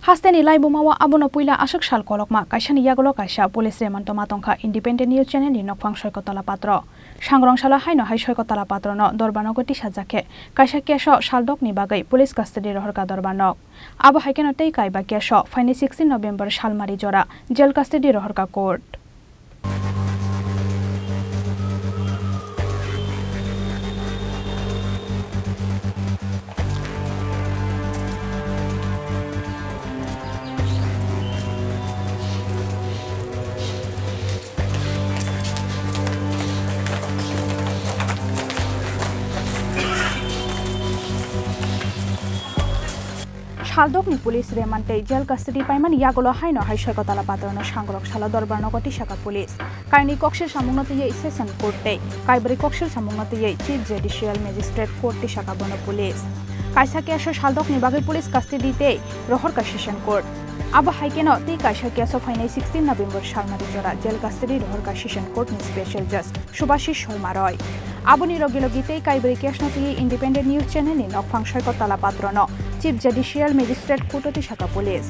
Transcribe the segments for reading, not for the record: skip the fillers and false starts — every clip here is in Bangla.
Hasteni lai bumawa abono puila ashok shal kolokma kaisani yagolo kaisa police remanto matongkha independent news channel ni nokphang soikotala patro sangrong sala haino hai soikotala patro no dorbanoko tisajake kaisa keso saldok ni bagai police custody rohorka dorbanok abo haikeno tei kaiba keso faini 16 November salmari jora jail custody rohorka court Haldok ni police remante jail custody paiman yagolo haino hai soikotala patrono sangrok sala dorbar nogoti shaka police kaini kokshir samungnote ye session court te kaibri kokshir samungnote ye chief judicial magistrate court te shaka bono police kaisa keso haldok ni bagai police custody te rohorka session court abo haikeno te kaisa keso fainai 16 November salmari jora jail custody rohorka session court ni special judge Subhashish Sharma Roy aboni logilogite kaibri kesno te independent news channel ni nokphang soikotala patrono Chief Judicial Magistrate Court Shaka Police.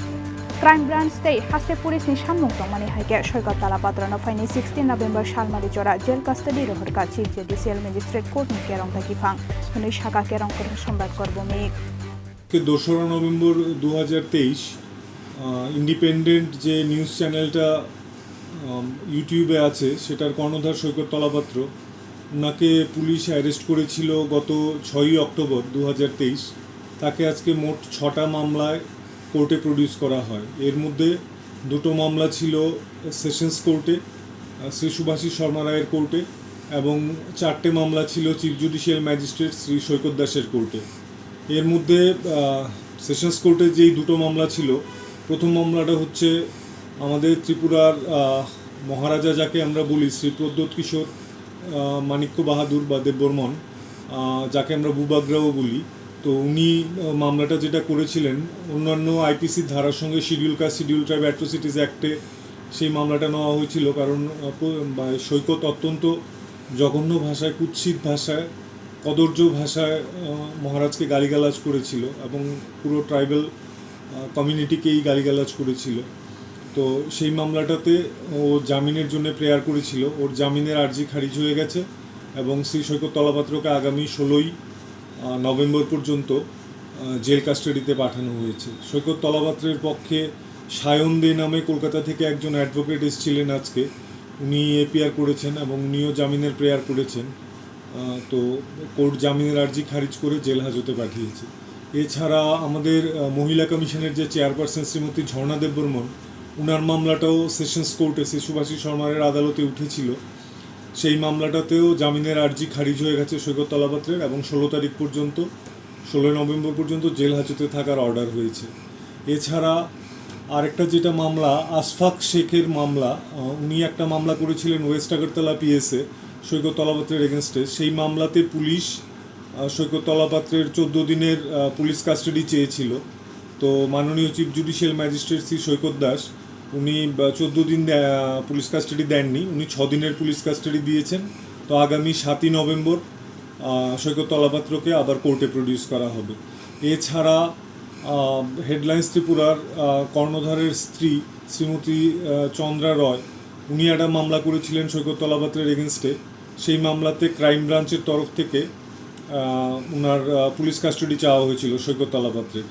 Crime Branch State Haste Police Nishan Mungtomani Haike Shoikatala Patrano Faini 16 November Shalmari Jora Jail Custody Rohorka Chief Judicial Magistrate Court ni Kerong Takifang Huni Shaka Kerong Korum Sombad Korbomik के 2 নভেম্বর 2023 ইন্ডিপেন্ডেন্ট যে নিউজ চ্যানেলটা ইউটিউবে আছে সেটার কর্ণধার সৈকত তলাপাত্র ওনাকে পুলিশ অ্যারেস্ট করেছিল গত 6 অক্টোবর 2023 তাকে আজকে মোট 6টা মামলায় কোর্টে প্রডিউস করা হয় এর মধ্যে দুটো মামলা ছিল সেশনস কোর্টে শ্রী সুভাষিস শর্মা রায়ের কোর্টে এবং 4টে মামলা ছিল চিফ জুডিশিয়াল ম্যাজিস্ট্রেট শ্রী সৈকত দাসের কোর্টে এর মধ্যে সেশনস কোর্টে যেই দুটো মামলা ছিল প্রথম মামলাটা হচ্ছে আমাদের ত্রিপুরার মহারাজা যাকে আমরা বলি শ্রী প্রদ্যোৎ কিশোর মাণিক্য বাহাদুর বা দেববর্মন যাকে আমরা বুবাগ্রাও বলি তো উনি মামলাটা যেটা করেছিলেন অন্যান্য আইপিসি ধারার সঙ্গে schedule caste schedule tribe atrocities অ্যাক্টে সেই মামলাটা নেওয়া হয়েছিল কারণ সৈকত অত্যন্ত জঘন্য ভাষায় কুৎসিত ভাষায় কদর্য ভাষায় মহারাজকে গালিগালাজ করেছিল এবং পুরো ট্রাইবাল কমিউনিটিকেই গালিগালাজ করেছিল তো সেই মামলাটাতে ও জামিনের জন্য প্রেয়ার করেছিল ওর জামিনের আর্জি খারিজ হয়ে গেছে এবং শ্রী সৈকত তলাপাত্রকে আগামী 16 নভেম্বর পর্যন্ত জেল কাস্টাডিতে পাঠানো হয়েছে সৈকত তলাপাত্রের পক্ষে সায়ন দে নামে কলকাতা থেকে একজন অ্যাডভোকেট এসেছিলেন আজকে উনি এপিআর করেছেন এবং উনিও জামিনের প্রেয়ার করেছেন তো কোর্ট জামিনের আর্জি খারিজ করে জেল হাজতে পাঠিয়েছে এছাড়া আমাদের মহিলা কমিশনের যে চেয়ারপারসন শ্রীমতী ঝর্ণা দেববর্মন উনার মামলাটাও সেশনস কোর্টে শ্রী সুভাষিস শর্মারের আদালতে উঠেছিল সেই মামলাটাতেও জামিনের আর্জি খারিজ হয়ে গেছে সৈকত তলাপাত্রের এবং 16 তারিখ পর্যন্ত 16 নভেম্বর পর্যন্ত জেল হাজতে থাকার অর্ডার হয়েছে এছাড়া আরেকটা যেটা মামলা আশফাক শেখের মামলা উনি একটা মামলা করেছিলেন ওয়েস্ট আগরতলা পিএসএ সৈকত তলাপাত্রের এগেনস্টে সেই মামলাতে পুলিশ সৈকত তলাপাত্রের 14 দিনের পুলিশ কাস্টাডি চেয়েছিল তো মাননীয় চিফ জুডিশিয়াল ম্যাজিস্ট্রেট শ্রী সৈকত দাস উনি 14 দিন পুলিশ কাস্টাডি দেননি উনি 6 দিনের পুলিশ কাস্টাডি দিয়েছেন তো আগামী 7 নভেম্বর সৈকত তলাপাত্রকে আবার কোর্টে প্রডিউস করা হবে এছাড়া হেডলাইন্স ত্রিপুরার কর্ণধারের স্ত্রী শ্রীমতী চন্দ্রা রয় উনি একটা মামলা করেছিলেন সৈকত তলাপাত্রের এগেনস্টে সেই মামলাতে ক্রাইম ব্রাঞ্চের তরফ থেকে ওনার পুলিশ কাস্টাডি চাওয়া হয়েছিল সৈকত তলাপাত্রের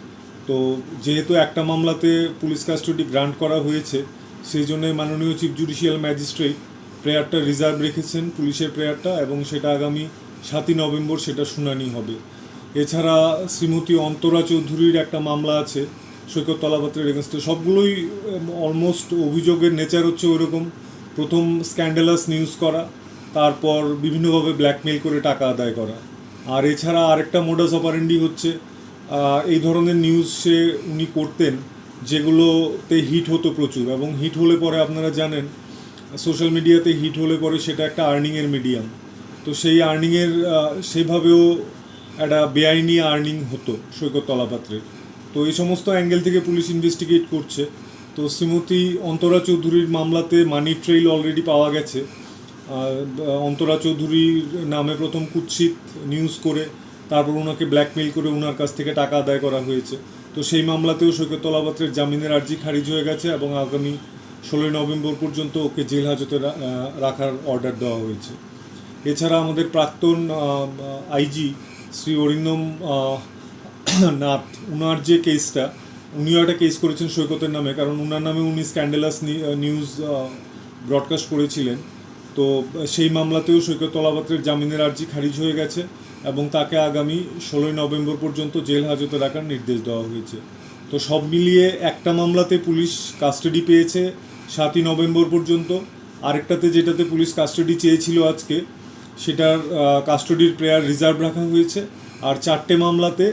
তো যেহেতু একটা মামলাতে পুলিশ কাস্টাডি গ্রান্ট করা হয়েছে সেই জন্য মাননীয় চিফ জুডিশিয়াল ম্যাজিস্ট্রেট প্রেয়ারটা রিজার্ভ রেখেছেন পুলিশের প্রেয়ারটা এবং সেটা আগামী 7 নভেম্বর সেটা শুনানি হবে এছাড়া শ্রীমতী অন্তরা চৌধুরীর একটা মামলা আছে সৈকত তলাপাত্রের এগেনস্টে সবগুলোই অলমোস্ট অভিযোগের নেচার হচ্ছে ওইরকম প্রথম স্ক্যান্ডালাস নিউজ করা তারপর বিভিন্নভাবে ব্ল্যাকমেল করে টাকা আদায় করা আর এছাড়া আরেকটা মোডাস অপারেন্ডি হচ্ছে এই ধরনের নিউজ উনি করতেন যেগুলোতে হিট হতো প্রচুর এবং হিট হলে পরে আপনারা জানেন সোশ্যাল মিডিয়াতে হিট হলে পরে সেটা একটা আর্নিংয়ের মিডিয়াম তো সেই আর্নিংয়ের সেভাবেও একটা বেআইনি আর্নিং হতো সৈকত তলাপাত্রের তো এই সমস্ত অ্যাঙ্গেল থেকে পুলিশ ইনভেস্টিগেট করছে তো শ্রীমতী অন্তরা চৌধুরীর মামলাতে মানি ট্রেইল অলরেডি পাওয়া গেছে অন্তরা চৌধুরীর নামে প্রথম কুৎসিত নিউজ করে তারপর ওনাকে ব্ল্যাকমেল করে ওনার কাছ থেকে টাকা আদায় করা হয়েছে তো তো সেই মামলাতেও সৈকত তলাপাত্রের জামিনের আর্জি খারিজ হয়ে গেছে এবং আগামী 16 নভেম্বর পর্যন্ত ওকে জেল হাজতে রাখার অর্ডার দেওয়া হয়েছে। এছাড়া আমাদের প্রাক্তন আইজি শ্রী অরিন্দম নাথ, উনার যে কেসটা, উনিও একটা কেস করেছেন সৈকতের নামে, কারণ উনার নামে উনি স্ক্যান্ডালাস নিউজ ব্রডকাস্ট করেছিলেন। তো সেই মামলাতেও সৈকত তলাপাত্রের জামিনের আর্জি খারিজ হয়ে গেছে এবং তাকে আগামী 16 নভেম্বর পর্যন্ত জেল হাজতে রাখার নির্দেশ দেওয়া হয়েছে। তো সব মিলিয়ে একটা মামলাতে পুলিশ কাস্টাডি পেয়েছে 7ই নভেম্বর পর্যন্ত, আরেকটাতে যেটাতে পুলিশ কাস্টাডি চেয়েছিল আজকে, সেটার কাস্টাডির প্রেয়ার রিজার্ভ রাখা হয়েছে। আর 4টে মামলাতে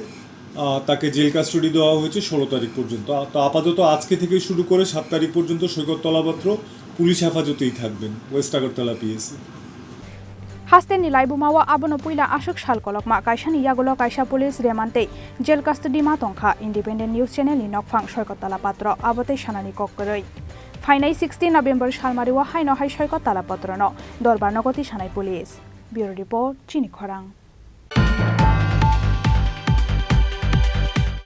তাকে জেল কাস্টাডি দেওয়া হয়েছে 16 তারিখ পর্যন্ত। তো আপাতত আজকে থেকে শুরু করে 7 তারিখ পর্যন্ত সৈকত তলাপাত্র পুলিশ হেফাজতেই থাকবেন ওয়েস্ট আগরতলা পিএসি। হাস্তে নিলাই বুমাওয়া আবনো পুইলা আশোক সালকলকমা কাইসানি ইয়াগুলো কাইসা পুলিশ রেমান্তে জেল কাস্টাডি মা তংখা ইন্ডিপেন্ডেন্ট নিউজ চ্যানেল নি নকফাং সৈকত তলাপাত্র আবতে সানানি কক্করই ফাইনাই 16 নভেম্বর সালমারিওয়া হাইনো হাই সৈকত তলাপাত্র ন দরবার নগতি সানাই পুলিশ। ব্যুরো রিপোর্ট চিনি খরাং।